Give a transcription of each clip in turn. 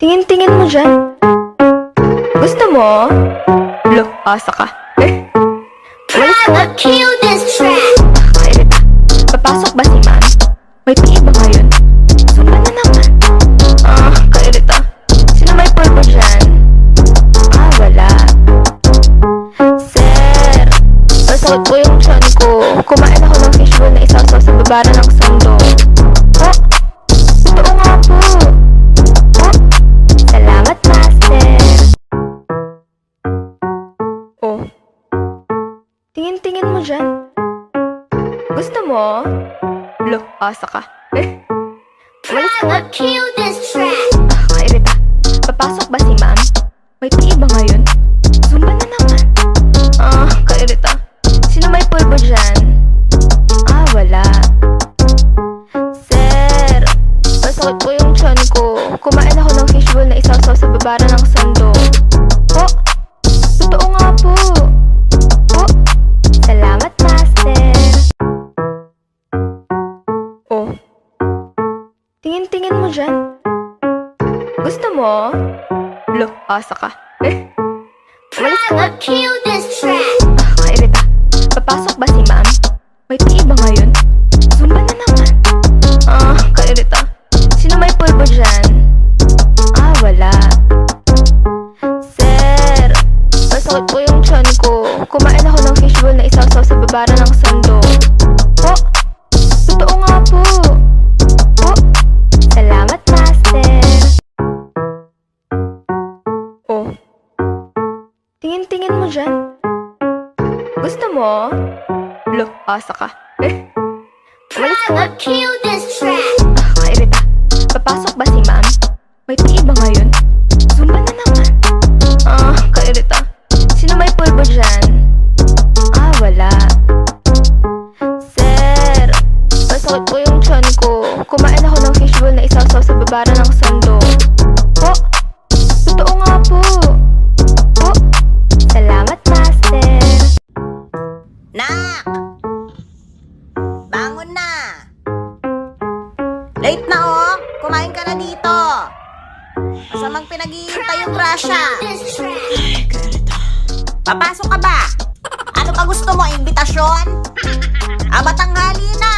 Tingin-tingin mo dyan. Gusto mo? Lo, asa ka. Walis ka nga. Kill this track. Kairita. Papasok ba si ma'am? May tingin ba ngayon? Sumba na naman. Kairita. Sino may pulbo dyan? Wala. Sir, masakit po yung tiyan ko. Kumain ako ng fishbowl na isasaw sa babara ng sando. Totoo nga po. Salamat, master. Tingin-tingin mo dyan. Gusto mo? Lo, asa ka. Walis ka nga. Kill this track. Kairita. Papasok ba si ma'am? May tingin ba ngayon? Zumba na naman. Kairita. Sino may pulbo dyan? Wala. Sir, masakit po yung tiyan ko. Kumain ako ng fishbowl na isasaw sa babara ng sando. Totoo nga po. Salamat, master. Tingin-tingin mo dyan. Gusto mo? Lo, asa ka. Walis ka nga. Kill this track. Kairita. Papasok ba si ma'am? May tingin ba ngayon? Zumba na naman. Kairita. Sino may pulbo dyan? Wala. Sir, masakit po yung tiyan ko. Kumain ako ng fishbowl na isasaw sa babara ng sando. Totoo nga po. Salamat, master. Tingin-tingin mo dyan. Gusto mo? Lo, asa ka. Walis ka nga. Kill this track. Kairita. Papasok ba si ma'am? May tingin ba ngayon? Zumba na naman. Kairita. Sino may pulbo dyan? Wala. Sir, masakit po yung tiyan ko. Kumain ako ng fishbowl na isasaw sa babara ng sando. Totoo nga po. Salamat, master. Nak! Bangon na! Late na oh! Kumain ka na dito! Masamang pinag-iintay yung grasya! This track. Papasok ka ba? Ano pa gusto mo? Imbitasyon? Batanghali na!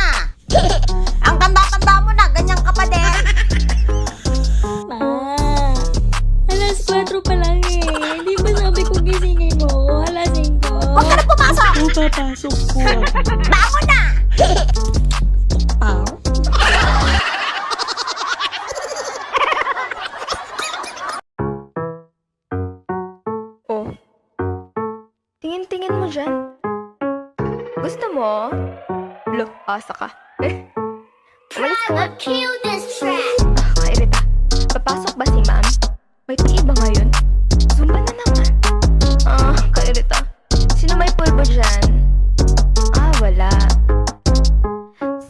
Ang tanda-tanda mo na, ganyan ka pa din! Ma, alas 4 pa lang eh. Hindi ba sabi ko gisingin mo? Alas 5. Huwag ka na pumasok! Papasok po. Bangon na! Tingin-tingin mo dyan. Gusto mo? Lo, asa ka. Walis ka nga. Kill this track. Kairita. Papasok ba si ma'am? May tingin ba ngayon? Zumba na naman. Kairita. Sino may pulbo dyan? Wala.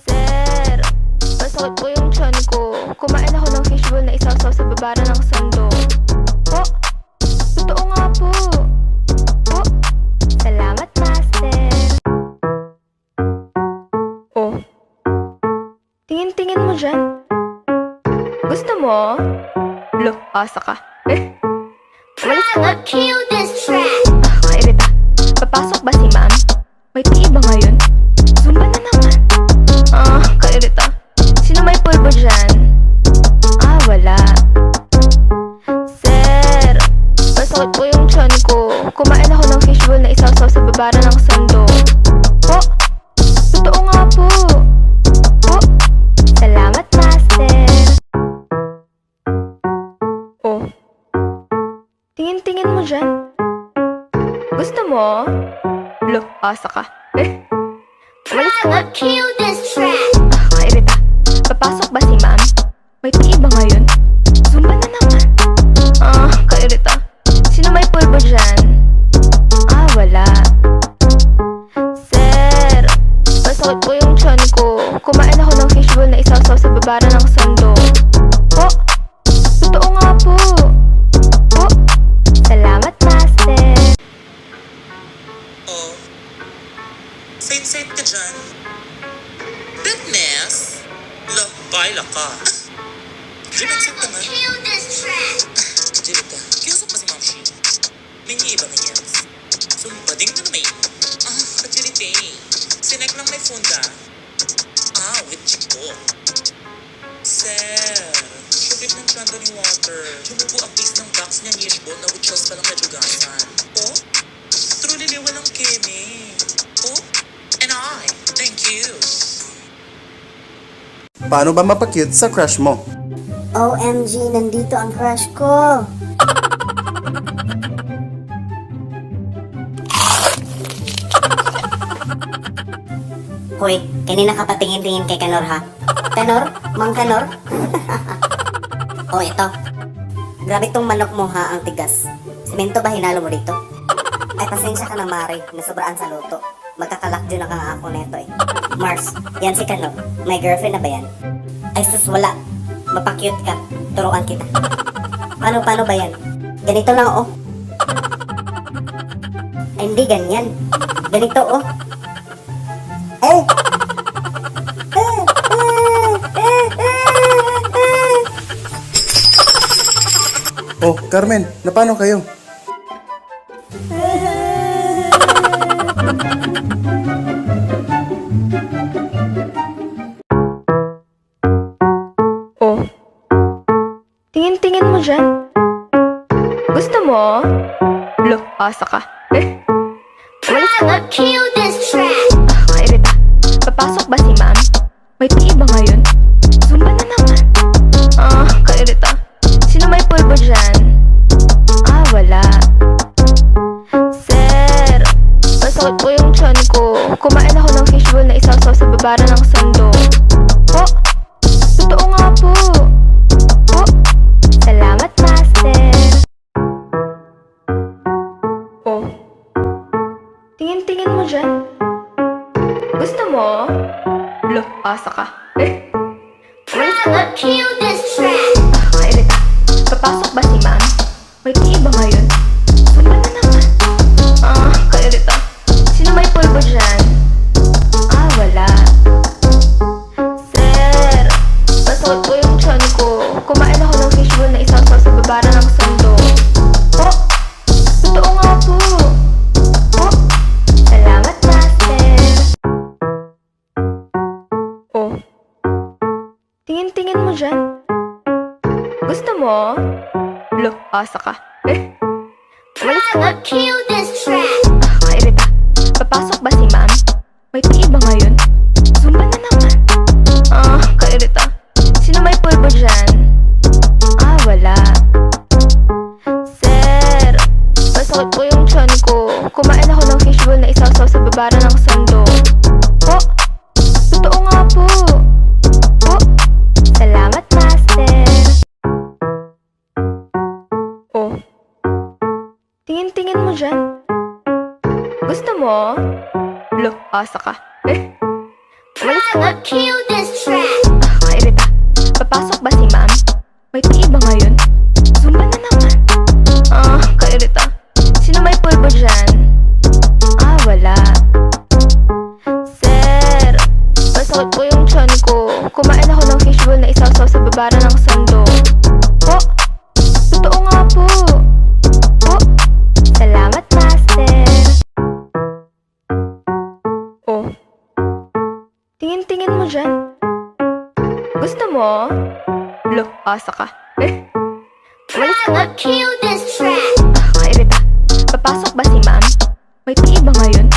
Sir, masakit po yung tiyan ko. Kumain ako ng fishbowl na isasaw sa babara ng sando. Totoo nga po. Salamat, master. Tingin-tingin mo dyan. Gusto mo? Lo, asa ka. Walis ka nga. Kill this track. Kairita. Papasok ba si ma'am? May tingin ba ngayon? Zumba na naman. Kairita. Sino may pulbo dyan? Wala. Sir, masakit po yung tiyan ko. Kumain ako ng fishbowl na isasaw sa babara ng sando. Totoo nga po. Salamat, master. Tingin-tingin mo dyan. Gusto mo? Lo, asa ka. Walis ka nga. Kill this track. Kairita. Papasok ba si ma'am? May tingin ba ngayon? Zumba na naman. Kairita. Sino may pulbo dyan? Wala. Sir, masakit po yung tiyan ko. Kumain ako ng fishbowl na isasaw sa babara ng sando. Totoo nga po. Salamat, master. Safe ka dyan. Goodness! Lo, baila ka. Di ba naman? Kill this track. Kadirita, kinusap ba si Ma'am Shi? May iba ka niya. Sumbading na naman. Kadirita. Sinek lang may phone ka. With Chico. Sir, shubit ng chanda ni Water. Tumubo ang piece ng box niya ni Ishbo na with sauce pa lang nadugasan. Oh? Truly walang keme. Oh? And I, thank you. Paano ba mapakute sa crush mo? OMG, nandito ang crush ko. Hoy, kanina ka patingin-tingin kay Kanor ha? Kanor? Mang Kanor? Oh, ito. Grabe tong manok mo ha, ang tigas. Simento ba hinalo mo dito? Ay, pasensya ka na Mari, nasobraan sa luto. Magkakalakdyo na kang ako neto eh. Mars, yan si Kanor. May girlfriend na ba yan? Ay sus, wala. Mapakute ka. Turuan kita. Paano ba yan? Ganito lang oh. Ay, hindi ganyan. Ganito oh. Eh! Oh, Carmen, na paano kayo? Oh. Tingin-tingin mo dyan. Gusto mo? Lo, asa ka. Walis ka nga. Kill this track. Kairita. Papasok ba si ma'am? May PE ba ngayon? Zumba na naman. Kairita. Sino may pulbo dyan? Wala. Sir, masakit po yung tiyan ko. Kumain ako ng fishbowl na isasaw sa babara ng sando. Oh, totoo nga po. Oh, salamat, master. Oh, tingin-tingin mo dyan. Gusto mo? Lo, asa ka. Walis ka nga. Kill this track. Kairita. Papasok ba si ma'am? May PE ba ngayon? Zumba na naman. Kairita. Sino may pulbo dyan? Wala. Sir, masakit po yung tiyan ko. Kumain ako ng fishbowl na isasaw sa babara ng sando. Oh, totoo nga po. Oh, salamat, master. Oh, tingin-tingin mo dyan. Gusto mo? Lo, asa ka. Walis ka nga. Kill this track. Kairita. Papasok ba si ma'am? May PE ba ngayon? Zumba na naman. Kairita. Sino may pulbo dyan? Wala. Sir, masakit po yung tiyan ko. Kumain ako ng fishbowl na isasaw sa babara ng sando. Oh, totoo nga po. Oh, salamat, master. Oh, tingin-tingin mo dyan. Gusto mo? Lo, asa ka. Walis ka nga. Kill this track. Kairita. Papasok ba si ma'am? May PE ba ngayon? Zumba na naman. Kairita. Sino may pulbo dyan? Wala. Sir, masakit po yung tiyan ko. Kumain ako ng fishbowl na isasaw sa babara ng sando. Oh, totoo nga po. Oh, salamat, master. Oh, tingin-tingin mo dyan. Gusto mo? Lo, asa ka. Walis ka nga. Kill this track. Kairita. Papasok ba si ma'am? May PE ba ngayon?